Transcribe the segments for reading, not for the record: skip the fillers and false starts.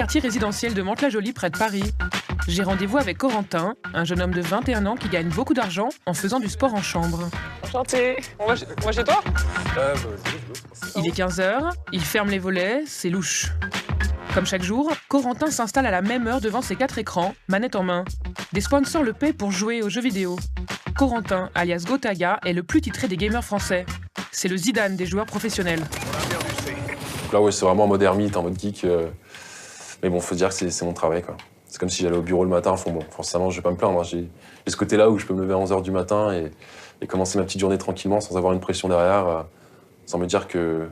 quartier résidentiel de Mantes-la-Jolie près de Paris. J'ai rendez-vous avec Corentin, un jeune homme de 21 ans qui gagne beaucoup d'argent en faisant du sport en chambre. Enchanté. On va chez toi? Il est 15h, il ferme les volets, c'est louche. Comme chaque jour, Corentin s'installe à la même heure devant ses 4 écrans, manette en main. Des sponsors le paient pour jouer aux jeux vidéo. Corentin, alias Gotaga, est le plus titré des gamers français. C'est le Zidane des joueurs professionnels. Là, ouais, c'est vraiment en mode ermite, en mode geek. Mais bon, faut dire que c'est mon travail, quoi. C'est comme si j'allais au bureau le matin. Bon, forcément, je vais pas me plaindre. J'ai ce côté-là où je peux me lever à 11h du matin et commencer ma petite journée tranquillement, sans avoir une pression derrière, sans me dire que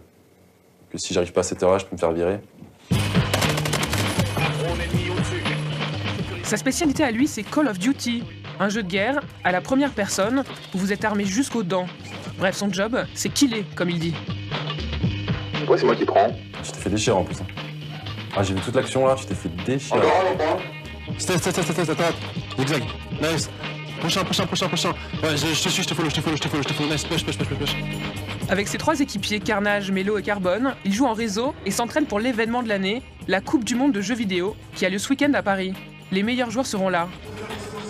si j'arrive pas à cette heure-là, je peux me faire virer. Sa spécialité à lui, c'est Call of Duty, un jeu de guerre à la première personne où vous êtes armé jusqu'aux dents. Bref, son job, c'est killer, comme il dit. Ouais, c'est moi qui prends. Tu t'es fait déchirer en plus. Ah, j'ai vu toute l'action là, tu t'es fait déchirer. Step. Zigzag. Nice. Prochain. Ouais, je te suis, je te follow. Nice, push. Avec ses 3 équipiers, Carnage, Mélo et Carbone, il joue en réseau et s'entraîne pour l'événement de l'année, la Coupe du Monde de jeux vidéo, qui a lieu ce week-end à Paris. Les meilleurs joueurs seront là.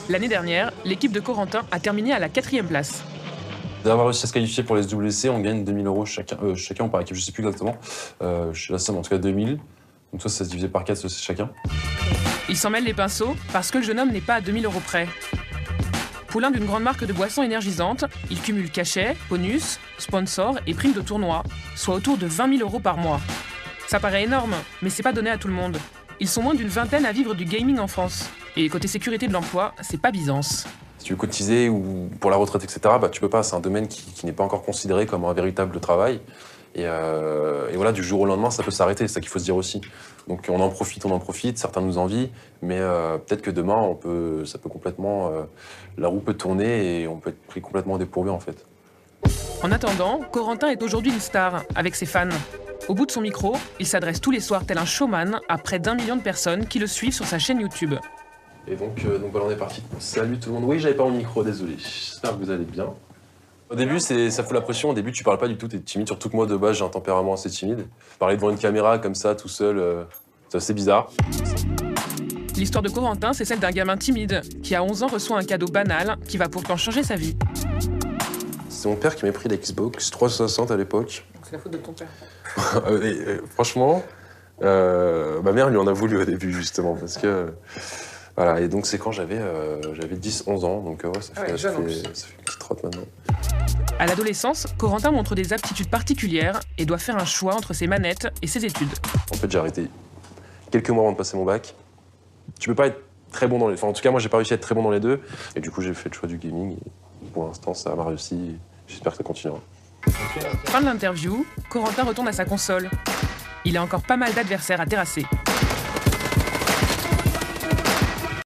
L'année dernière, l'équipe de Corentin a terminé à la 4e place. D'avoir réussi à se qualifier pour les SWC, on gagne 2000 € chacun ou par équipe, je sais plus exactement. Je suis la somme, en tout cas 2000. Donc ça se divisait par 4 chacun. Il s'en mêle les pinceaux parce que le jeune homme n'est pas à 2000 € près. Poulain d'une grande marque de boissons énergisantes, il cumule cachets, bonus, sponsors et primes de tournoi, soit autour de 20 000 € par mois. Ça paraît énorme, mais c'est pas donné à tout le monde. Ils sont moins d'une vingtaine à vivre du gaming en France. Et côté sécurité de l'emploi, c'est pas Byzance. Si tu veux cotiser ou pour la retraite, etc., bah, tu peux pas. C'est un domaine qui n'est pas encore considéré comme un véritable travail. Et voilà, du jour au lendemain, ça peut s'arrêter, c'est ça qu'il faut se dire aussi. Donc on en profite, certains nous envient, mais peut-être que demain, ça peut complètement, la roue peut tourner et on peut être pris complètement au dépourvu en fait. En attendant, Corentin est aujourd'hui une star, avec ses fans. Au bout de son micro, il s'adresse tous les soirs tel un showman à près d'1 million de personnes qui le suivent sur sa chaîne YouTube. Et donc voilà, on est parti. Salut tout le monde. Oui, j'avais pas mon micro, désolé. J'espère que vous allez bien. Au début, ça fout la pression. Au début, tu parles pas du tout, t'es timide. Surtout que moi, de base, j'ai un tempérament assez timide. Parler devant une caméra comme ça, tout seul, c'est assez bizarre. L'histoire de Corentin, c'est celle d'un gamin timide qui, à 11 ans, reçoit un cadeau banal qui va pourtant changer sa vie. C'est mon père qui m'a pris la Xbox 360 à l'époque. C'est la faute de ton père. Franchement, ma mère lui en a voulu au début, justement, parce que... Voilà, et donc c'est quand j'avais 10-11 ans, donc ouais, ça fait une petite trotte maintenant. À l'adolescence, Corentin montre des aptitudes particulières et doit faire un choix entre ses manettes et ses études. En fait, j'ai arrêté quelques mois avant de passer mon bac. Tu peux pas être très bon dans les... Enfin, en tout cas, moi, j'ai pas réussi à être très bon dans les deux. Et du coup, j'ai fait le choix du gaming. Et pour l'instant, ça m'a réussi. J'espère que ça continuera. Fin de l'interview, Corentin retourne à sa console. Il a encore pas mal d'adversaires à terrasser.